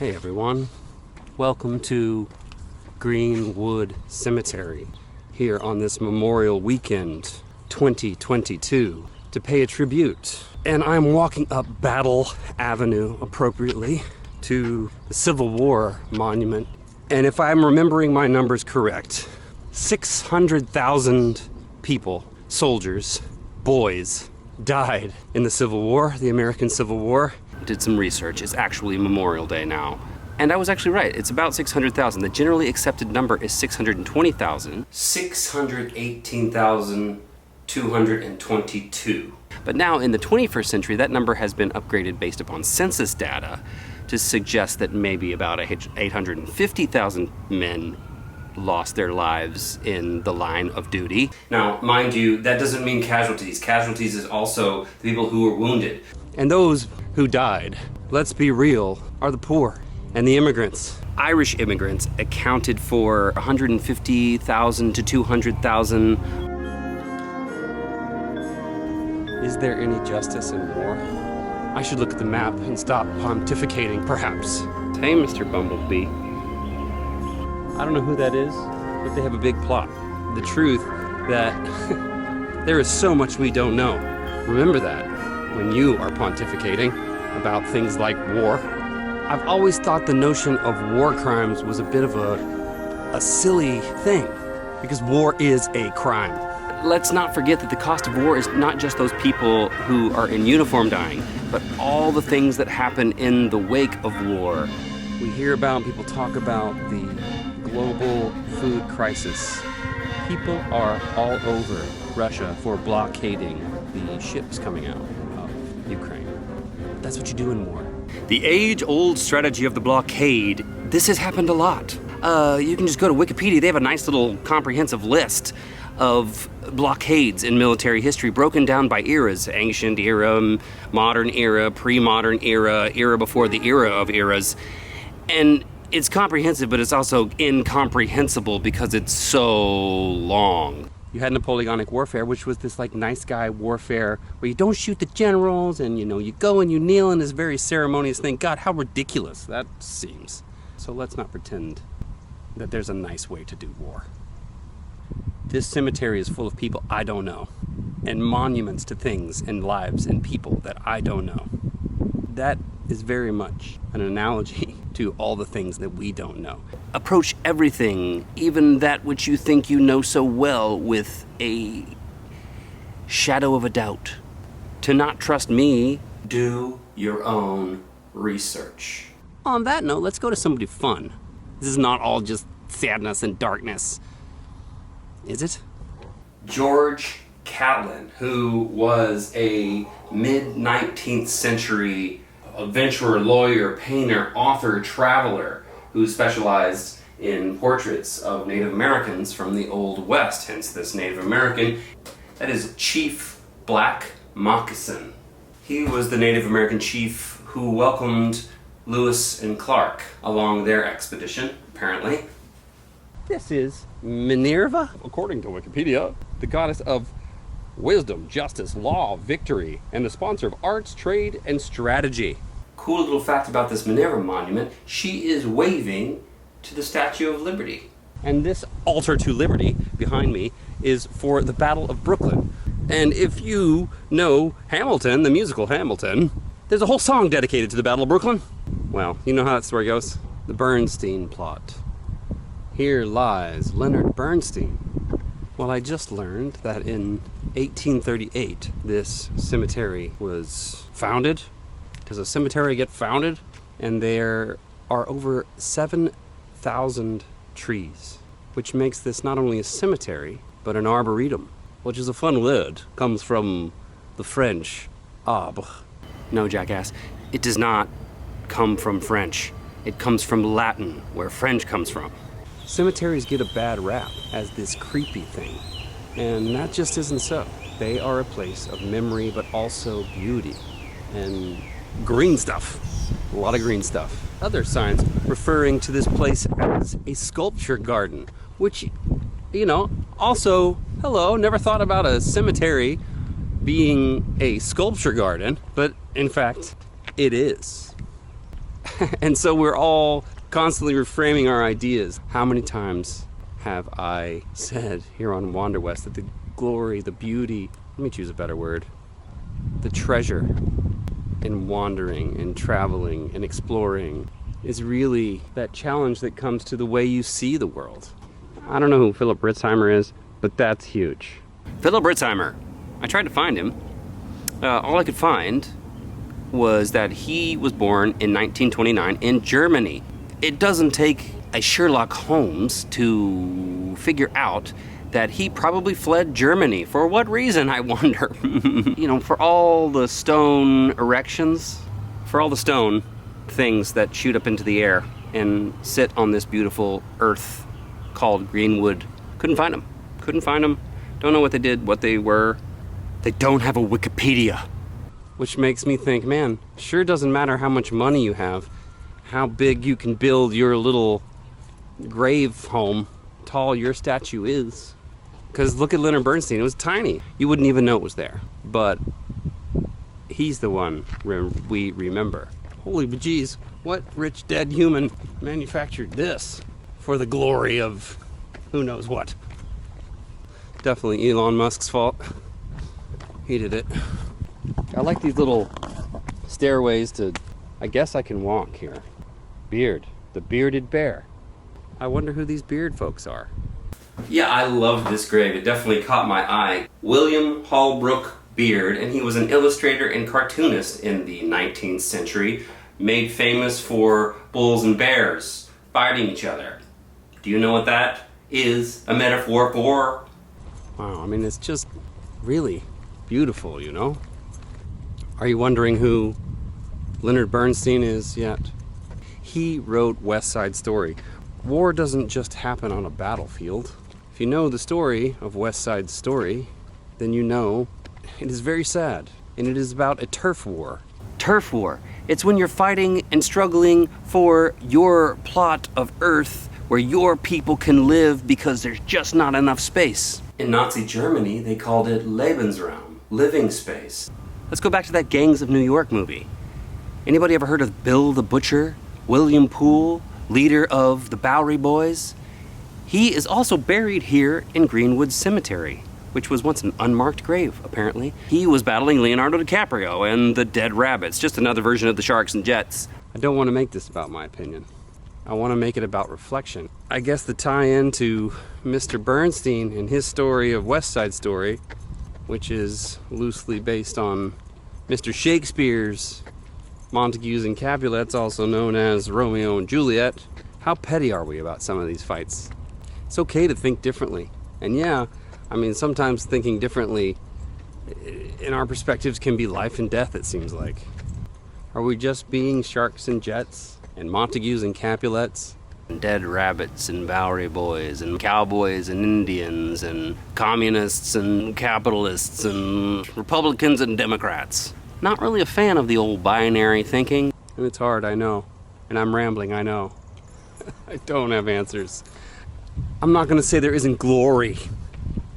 Hey everyone, welcome to Greenwood Cemetery here on this Memorial Weekend 2022 to pay a tribute. And I'm walking up Battle Avenue appropriately to the Civil War Monument. And if I'm remembering my numbers correct, 600,000 people, soldiers, boys, died in the Civil War, the American Civil War. Did some research. It's actually Memorial Day now. And I was actually right. It's about 600,000. The generally accepted number is 620,000. 618,222. But now in the 21st century, that number has been upgraded based upon census data to suggest that maybe about 850,000 men lost their lives in the line of duty. Now, mind you, that doesn't mean casualties. Casualties is also the people who were wounded. And those who died, let's be real, are the poor and the immigrants. Irish immigrants accounted for 150,000 to 200,000. Is there any justice in war? I should look at the map and stop pontificating, perhaps. Hey, Mr. Bumblebee. I don't know who that is, but they have a big plot. The truth that there is so much we don't know. Remember that when you are pontificating about things like war. I've always thought the notion of war crimes was a bit of a silly thing, because war is a crime. Let's not forget that the cost of war is not just those people who are in uniform dying, but all the things that happen in the wake of war. We hear about, people talk about the global food crisis. People are all over Russia for blockading the ships coming out of Ukraine. That's what you do in war. The age-old strategy of the blockade. This has happened a lot. You can just go to Wikipedia. They have a nice little comprehensive list of blockades in military history broken down by eras. Ancient era, modern era, pre-modern era, era before the era of eras. And it's comprehensive, but it's also incomprehensible because it's so long. You had Napoleonic warfare, which was this like nice guy warfare where you don't shoot the generals and you go and you kneel in this very ceremonious thing. God, how ridiculous that seems. So let's not pretend that there's a nice way to do war. This cemetery is full of people I don't know, and monuments to things and lives and people that I don't know. That is very much an analogy to all the things that we don't know. Approach everything, even that which you think you know so well, with a shadow of a doubt. To not trust me, do your own research. On that note, let's go to somebody fun. This is not all just sadness and darkness. Is it? George Catlin, who was a mid-19th century adventurer, lawyer, painter, author, traveler, who specialized in portraits of Native Americans from the Old West, hence this Native American. That is Chief Black Moccasin. He was the Native American chief who welcomed Lewis and Clark along their expedition, apparently. This is Minerva, according to Wikipedia, the goddess of wisdom, justice, law, victory, and the sponsor of arts, trade, and strategy. Cool little fact about this Minerva monument, she is waving to the Statue of Liberty. And this altar to liberty behind me is for the Battle of Brooklyn. And if you know Hamilton, the musical Hamilton, there's a whole song dedicated to the Battle of Brooklyn. Well, you know how that story goes. The Bernstein plot. Here lies Leonard Bernstein. Well, I just learned that in 1838, this cemetery was founded. Does a cemetery get founded? And there are over 7,000 trees, which makes this not only a cemetery, but an arboretum, which is a fun word. Comes from the French, arbre. No, jackass, it does not come from French. It comes from Latin, where French comes from. Cemeteries get a bad rap as this creepy thing, and that just isn't so. They are a place of memory, but also beauty and green stuff. A lot of green stuff. Other signs referring to this place as a sculpture garden, which, also, hello, never thought about a cemetery being a sculpture garden, but in fact, it is. And so we're all constantly reframing our ideas. How many times have I said here on Wanderwest that the glory, the beauty, let me choose a better word, the treasure in wandering and traveling and exploring is really that challenge that comes to the way you see the world. I don't know who Philip Ritzheimer is, but that's huge. Philip Ritzheimer. I tried to find him. All I could find was that he was born in 1929 in Germany. It doesn't take a Sherlock Holmes to figure out that he probably fled Germany. For what reason, I wonder? You know, for all the stone erections, for all the stone things that shoot up into the air and sit on this beautiful earth called Greenwood. Couldn't find them. Couldn't find them. Don't know what they did, what they were. They don't have a Wikipedia. Which makes me think, man, sure doesn't matter how much money you have, how big you can build your little grave home, tall your statue is. Because look at Leonard Bernstein, it was tiny. You wouldn't even know it was there. But he's the one we remember. Holy bejeez, what rich dead human manufactured this for the glory of who knows what? Definitely Elon Musk's fault. He did it. I like these little stairways to, I guess I can walk here. Beard, the bearded bear. I wonder who these beard folks are. Yeah, I love this grave. It definitely caught my eye. William Holbrook Beard, and he was an illustrator and cartoonist in the 19th century, made famous for bulls and bears fighting each other. Do you know what that is a metaphor for? Wow, I mean, it's just really beautiful, you know? Are you wondering who Leonard Bernstein is yet? He wrote West Side Story. War doesn't just happen on a battlefield. If you know the story of West Side Story, then you know it is very sad, and it is about a turf war. Turf war. It's when you're fighting and struggling for your plot of earth where your people can live because there's just not enough space. In Nazi Germany, they called it Lebensraum, living space. Let's go back to that Gangs of New York movie. Anybody ever heard of Bill the Butcher? William Poole, leader of the Bowery Boys? He is also buried here in Greenwood Cemetery, which was once an unmarked grave, apparently. He was battling Leonardo DiCaprio and the Dead Rabbits, just another version of the Sharks and Jets. I don't want to make this about my opinion. I want to make it about reflection. I guess the tie-in to Mr. Bernstein and his story of West Side Story, which is loosely based on Mr. Shakespeare's Montagues and Capulets, also known as Romeo and Juliet. How petty are we about some of these fights? It's okay to think differently. And yeah, I mean, sometimes thinking differently in our perspectives can be life and death, it seems like. Are we just being Sharks and Jets and Montagues and Capulets? And Dead Rabbits and Bowery Boys and Cowboys and Indians and Communists and Capitalists and Republicans and Democrats. Not really a fan of the old binary thinking. And it's hard, I know. And I'm rambling, I know. I don't have answers. I'm not gonna say there isn't glory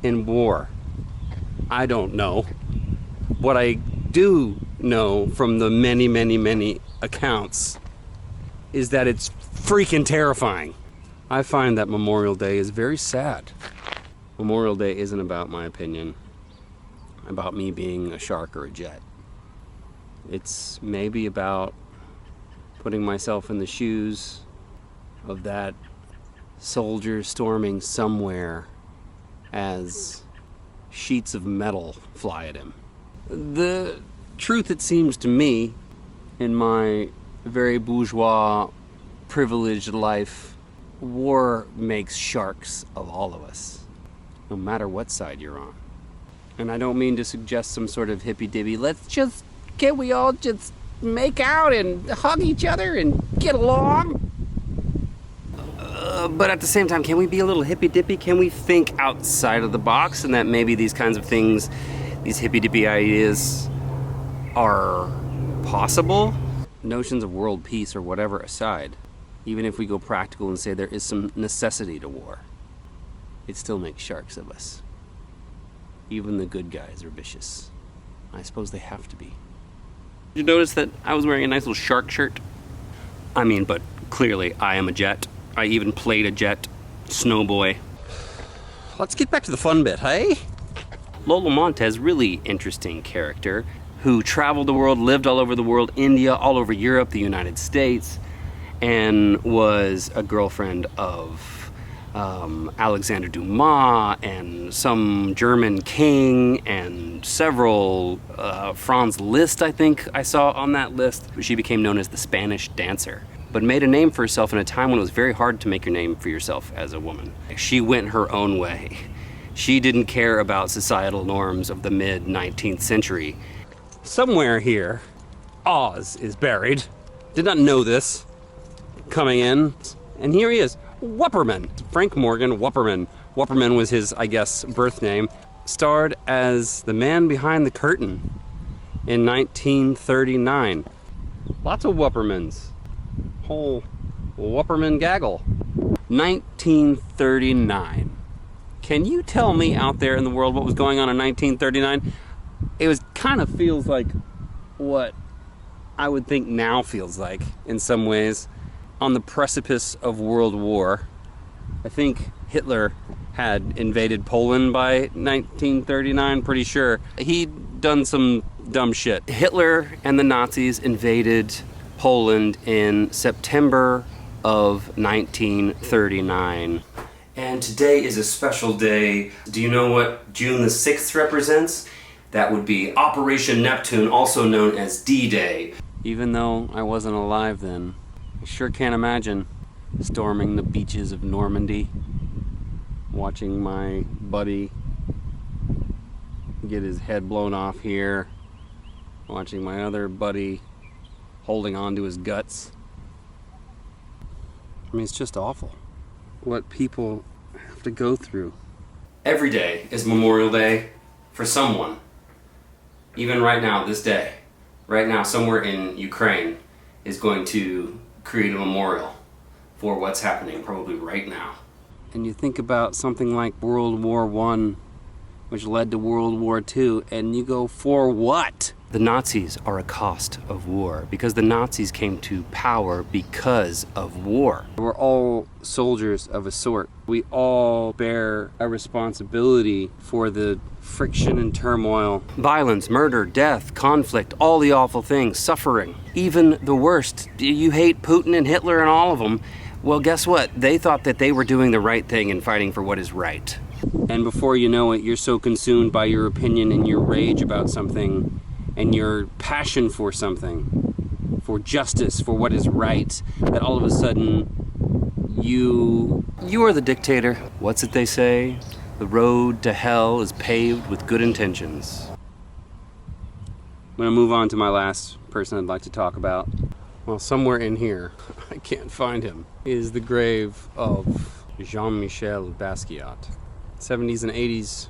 in war. I don't know. What I do know from the many, many, many accounts is that it's freaking terrifying. I find that Memorial Day is very sad. Memorial Day isn't about my opinion, about me being a shark or a jet. It's maybe about putting myself in the shoes of that soldier storming somewhere as sheets of metal fly at him. The truth, it seems to me, in my very bourgeois, privileged life, war makes sharks of all of us, no matter what side you're on. And I don't mean to suggest some sort of hippy-dippy, can we all just make out and hug each other and get along? But at the same time, can we be a little hippy-dippy? Can we think outside of the box, and that maybe these kinds of things, these hippy-dippy ideas, are possible? Notions of world peace or whatever aside, even if we go practical and say there is some necessity to war, it still makes sharks of us. Even the good guys are vicious. I suppose they have to be. Did you notice that I was wearing a nice little shark shirt? I mean, but clearly I am a jet. I even played a jet, snowboy. Let's get back to the fun bit, hey? Lola Montez, really interesting character, who traveled the world, lived all over the world, India, all over Europe, the United States, and was a girlfriend of Alexander Dumas and some German king and several, Franz Liszt, I think I saw on that list. She became known as the Spanish dancer, but made a name for herself in a time when it was very hard to make your name for yourself as a woman. She went her own way. She didn't care about societal norms of the mid-19th century. Somewhere here, Oz is buried. Did not know this coming in. And here he is, Wupperman. Frank Morgan Wupperman. Wupperman was his, I guess, birth name. Starred as the man behind the curtain in 1939. Lots of Wuppermans. Whole Wupperman gaggle. 1939. Can you tell me out there in the world what was going on in 1939? It was kind of feels like what I would think now feels like in some ways. On the precipice of World War. I think Hitler had invaded Poland by 1939, pretty sure. He'd done some dumb shit. Hitler and the Nazis invaded Poland in September of 1939. And today is a special day. Do you know what June the 6th represents? That would be Operation Neptune, also known as D-Day. Even though I wasn't alive then, I sure can't imagine storming the beaches of Normandy, watching my buddy get his head blown off here, watching my other buddy holding on to his guts. I mean, it's just awful what people have to go through. Every day is Memorial Day for someone. Even right now, this day, right now, somewhere in Ukraine is going to create a memorial for what's happening probably right now. And you think about something like World War I, which led to World War II, and you go, for what? The Nazis are a cost of war, because the Nazis came to power because of war. We're all soldiers of a sort. We all bear a responsibility for the friction and turmoil. Violence, murder, death, conflict, all the awful things, suffering. Even the worst. You hate Putin and Hitler and all of them. Well, guess what? They thought that they were doing the right thing and fighting for what is right. And before you know it, you're so consumed by your opinion and your rage about something and your passion for something, for justice, for what is right, that all of a sudden you are the dictator. What's it they say? The road to hell is paved with good intentions. I'm gonna move on to my last person I'd like to talk about. Well, somewhere in here, I can't find him, is the grave of Jean-Michel Basquiat. 70s and 80s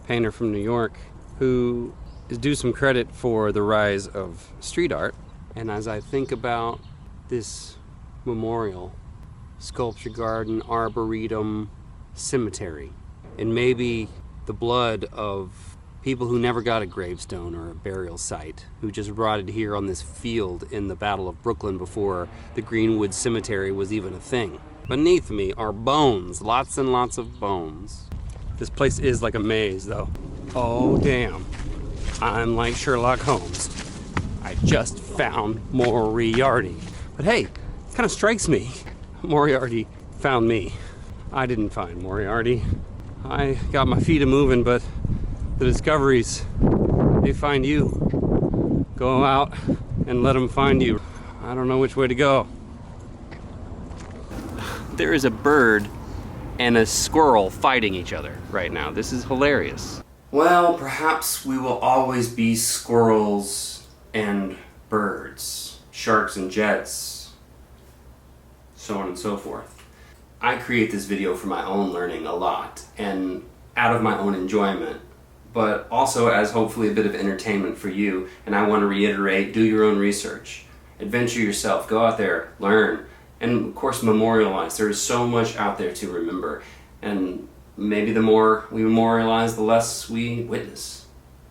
painter from New York who is due some credit for the rise of street art. And as I think about this memorial, sculpture garden, arboretum, cemetery, and maybe the blood of people who never got a gravestone or a burial site, who just rotted here on this field in the Battle of Brooklyn before the Greenwood Cemetery was even a thing. Beneath me are bones, lots and lots of bones. This place is like a maze, though. Oh, damn. I'm like Sherlock Holmes. I just found Moriarty. But hey, it kind of strikes me. Moriarty found me. I didn't find Moriarty. I got my feet a-moving, but the discoveries, they find you. Go out and let them find you. I don't know which way to go. There is a bird and a squirrel fighting each other right now. This is hilarious. Well, perhaps we will always be squirrels and birds, sharks and jets, so on and so forth. I create this video for my own learning a lot and out of my own enjoyment, but also as hopefully a bit of entertainment for you. And I want to reiterate, do your own research, adventure yourself, go out there, learn, and of course memorialize. There is so much out there to remember, and maybe the more we memorialize, the less we witness.